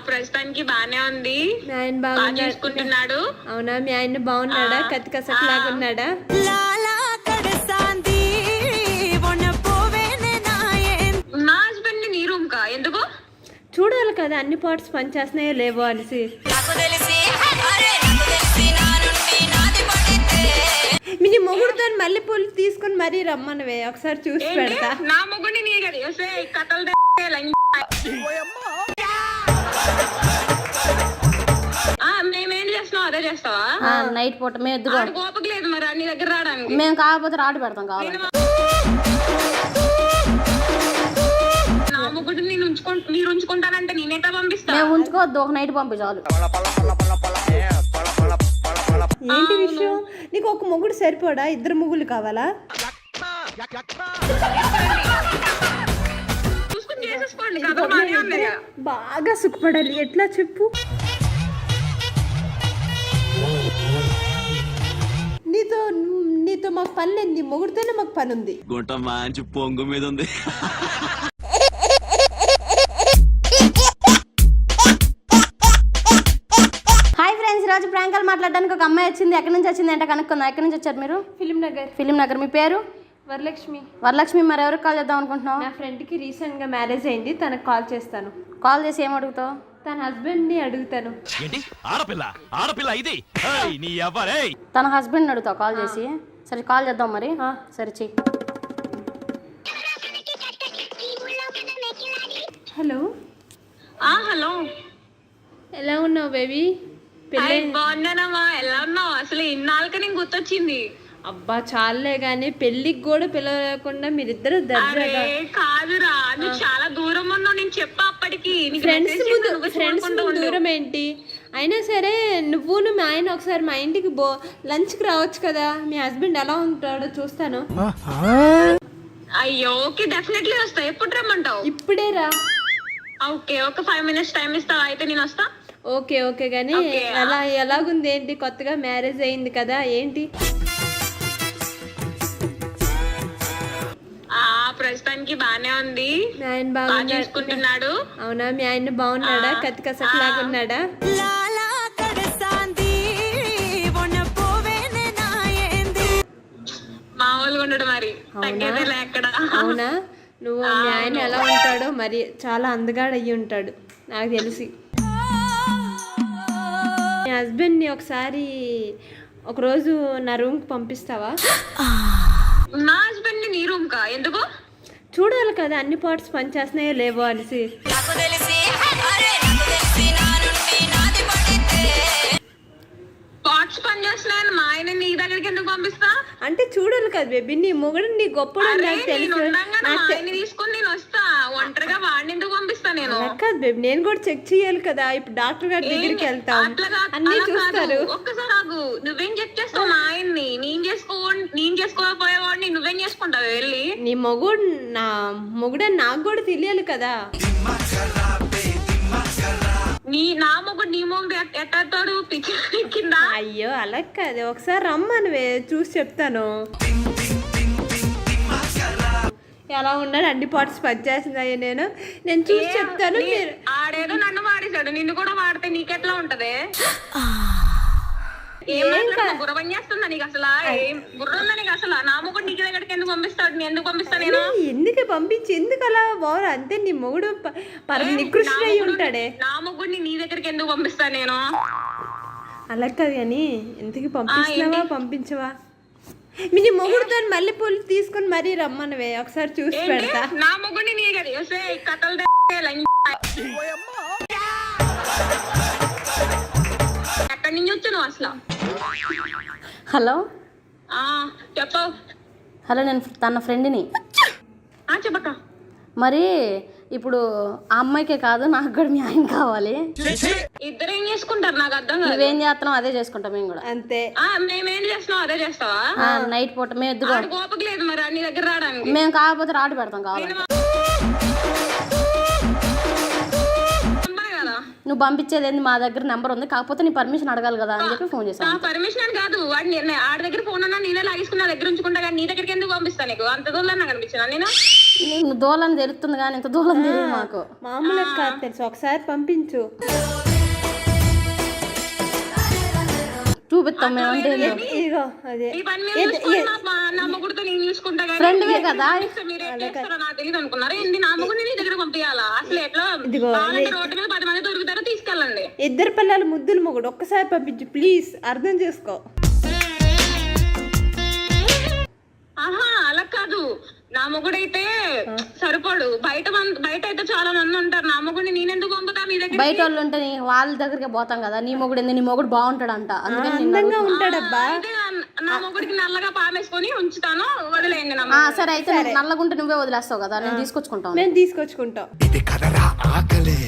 ప్రస్తుతానికి బానే ఉంది. మీ ఆయన బాగా చూసుకుంటున్నాడు. అవునా? మీ ఆయన బాగున్నాడా? కత్తికసక్ లాగా ఉన్నాడా? నా హస్బెండ్ నీ రూమ్ కా ఎందుకు చూడాలి కదా అన్ని పార్ట్స్ పనిచేస్తున్నాయో లేవో అనేసి. మీ మొగుడుతో మల్లెపూలు తీసుకుని మరీ రమ్మనవే, ఒకసారి చూసి పెడతా. నా మొగుడిని నీ కదా కథలు మేమేం చేస్తున్నావు అదే చేస్తావా? నైట్ పూట మేము కోపక లేదు మరి నీ దగ్గర రావడానికి. మేము కాకపోతే రాటు పెడతాం కావాలి. నా మొగుడిని మీరు ఉంచుకుంటానంటే నేనేటా పంపిస్తా? మేము ఉంచుకోవద్దు, ఒక నైట్ పంపి చాలు. ఏంటి విషయం? నీకు ఒక మొగుడు సరిపోడా? ఇద్దరు మొగుళ్ళు కావాలా? బాగా సుఖపడాలి. ఎట్లా చెప్పు? నీతో మాకు పని లేదు, నీ మొగుడితోనే మాకు పని ఉంది. గుంట మంచి పొంగు మీద ఉంది. హాయ్ ఫ్రెండ్స్, ఈరోజు ప్రాంకాలు మాట్లాడడానికి ఒక అమ్మాయి వచ్చింది. ఎక్కడి నుంచి వచ్చింది అంటే కనుక్కుందాం. ఎక్కడి నుంచి వచ్చారు మీరు? ఫిలిం నగర్. మీ పేరు? వరలక్ష్మి. మరి ఎవరికి కాల్ చేద్దాం అనుకుంటున్నావు? నా ఫ్రెండ్కి రీసెంట్గా మ్యారేజ్ అయింది, తనకు కాల్ చేస్తాను. కాల్ చేసి ఏం అడుగుతావు? తన హస్బెండ్ని అడుగుతాను. తన హస్బెండ్ అడుగుతావు కాల్ చేసి? సరే కాల్ చేద్దాం మరి. సరే చెయ్యి. హలో. హలో, ఎలా ఉన్నావు బేబీ? బాగున్నానమ్మా. ఎలా ఉన్నావు? అసలు ఇన్నాళ్ళకి నేను గుర్తొచ్చింది. అబ్బా చాలే గానీ పెళ్లికి కూడా పిలవకుండా మీరిద్దరు కాదురా, నువ్వు చాలా దూరం ఉన్నావు. నేను చెప్పా అప్పటికి. ఫ్రెండ్స్ దూరం ఏంటి? అయినా సరే నువ్వును మీ ఆయన ఒకసారి మా ఇంటికి లంచ్కి రావచ్చు కదా. మీ హస్బెండ్ ఎలా ఉంటాడో చూస్తాను. అయ్యో ఓకే, డెఫినెట్లీ వస్తా. ఎప్పుడు రమ్మంటావు? ఇప్పుడే రా. ఓకే, ఒక 5 minutes టైం ఇస్తావా? అయితే నేను వస్తా. ఓకే గానీ ఎలాగుంది ఏంటి? కొత్తగా మ్యారేజ్ అయింది కదా, ఏంటి? ప్రస్తుతానికి బానే ఉంది. మీ ఆయన బాగా చూసుకుంటున్నాడు. అవునా? మీ ఆయన బాగున్నాడా? కత్తికసక్ లాగా ఉన్నాడా? మామూలుగా ఉండడు మరి. అవునా? నువ్వు మీ ఆయన ఎలా ఉంటాడో మరి చాలా అందగాడు అయ్యి ఉంటాడు నాకు తెలిసి. మీ హస్బెండ్ని ఒకసారి ఒకరోజు నా రూమ్కి పంపిస్తావా? నా హస్బెండ్ నీ రూమ్ కా ఎందుకు? చూడాలి కదా అన్ని పార్ట్స్ పనిచేస్తున్నాయో లేవో అనేసి. పార్ట్స్ పనిచేస్తున్నాయని మా ఆయన నీ దగ్గరికి ఎందుకు పంపిస్తా? అంటే చూడాలి కదా బేబీ, నీ మొగుడు నీ గొప్ప తీసుకుని నేను వస్తా. ఒంటరిగా వాడిని ఎందుకు పంపిస్తా? నేను కాదు బేబీ, నేను కూడా చెక్ చేయాలి కదా. ఇప్పుడు డాక్టర్ గారి దగ్గరికి వెళ్తాం, అన్ని చూస్తారు. ఒక్కసారి నువ్వేం చెక్ చేస్తావు? మా ఆయన్ని నేను చేసుకోకపోయేవాడిని నువ్వేం చేసుకుంటావు వెళ్ళి? నీ నా మొగుడని నాకు కూడా తెలియాలి కదా. నా మొగుడు నీ మొగుడు ఎట్టాడు కింద? అయ్యో అలా కాదు, ఒకసారి రమ్మనివే చూసి చెప్తాను. ఎలా ఉన్నాడు? అన్ని పార్ట్స్ పనిచేస్తున్నాయి. నేను చూసి చెప్తాను. మీరు ఆడేదో నన్ను వాడేశాడు, నిన్ను కూడా వాడితే నీకెట్లా ఉంటది? బుర్ర చేస్తుందా నీకు? అసలు బుర్ర ఉందా నీకు? అసలు నా మొగుడు నీకు దగ్గరికి ఎందుకు పంపిస్తాడు? నేను ఎందుకు పంపిస్తాను? నేను ఎందుకు పంపించి ఎందుకు అలా బాగా? అంతే నీ మొగుడు నికృష్టుడై ఉంటాడే. నా మొగుడిని నీ దగ్గరికి ఎందుకు పంపిస్తాను నేను? అలా కాదు కానీ ఎందుకు పంపిస్తావా పంపించవా? మీ మొగుడుతో మల్లెపూలు తీసుకుని మరీ రమ్మనవే, ఒకసారి చూసి పెడతా. నా మొగుడిని నీ కదా కథలు ఎక్కడి నుంచి వచ్చాను అసలు? హలో చెప్పు. హలో, నేను తన ఫ్రెండ్ని. చెప్పక్క. మరి ఇప్పుడు ఆ అమ్మాయికే కాదు, నాకు కూడా మీ ఆయన కావాలి. ఇద్దరు ఏం చేసుకుంటారు నాకు అర్థం కాదు. నువ్వేం చేస్తున్నావు అదే చేసుకుంటాం మేము కూడా. అంతే. మేమేం చేస్తున్నావు అదే చేస్తావా? నైట్ పూట మేము కోపక లేదు మరి నీ దగ్గర రావడానికి. మేము కాకపోతే రాటు పెడతాం కావాలి. నువ్వు పంపించేది ఏంది, మా దగ్గర నెంబర్ ఉంది, కాకపోతే నీ పర్మిషన్ అడగాలి కదా అని చెప్పి ఫోన్ చేశాను. పర్మిషన్ అని కాదు, వాడు ఆడ దగ్గర ఫోన్ ఉన్నా నేనే లాగేసుకుని నా దగ్గర ఉంచుకుంటా, కానీ నీ దగ్గరికి ఎందుకు పంపిస్తాను? నీకు అంత దూరం నాకు అనిపించిన నేను నువ్వు దూరం తెలుస్తుంది కానీ ఇంత దూరం తెలియదు మాకు. మామూలుగా కాదు తెలుసు, ఒకసారి పంపించు. చూపిస్తాం మేము అంటే ఇగో అదే ఈ పని మీద చూసుకొని నా మొగుడుతో నేను చూసుకుంటా, కానీ ఫ్రెండ్వే కదా. మీరు ఎట్లా చేస్తారో నాకు తెలియదు అనుకున్నారు ఏంది? నా మొగుడు నీ దగ్గర పంపించాలా? అసలు ఎట్లా రోడ్డు మీద 10 మంది దొరుకుతారో తీసుకెళ్ళండి. ఇద్దరు పిల్లలు ముద్దులు మొగుడు ఒక్కసారి పంపించు ప్లీజ్, అర్థం చేసుకో. ఆహా అలా కాదు, నా మొగుడైతే సరిపోడు. బయట అయితే చాలా మంది ఉంటారు, నా మొగుడిని నేనెందుకు పంపుతా మీ దగ్గర? బయట వాళ్ళు ఉంటే వాళ్ళ దగ్గరికి పోతాం కదా. నీ మొగుడు ఏంది, నీ మొగుడు బాగుంటాడంట, అందుకని అందంగా ఉంటాడబ్బా. అయితే నా మొగుడికి నల్లగా పామేసుకొని ఉంచుతాను, వదిలేయండి. సరే అయితే నల్లగుంటే నువ్వే వదిలేస్తావు కదా, నేను తీసుకొచ్చుకుంటాను. మేము తీసుకొచ్చుకుంటాం. ఇది కదరా ఆకలే.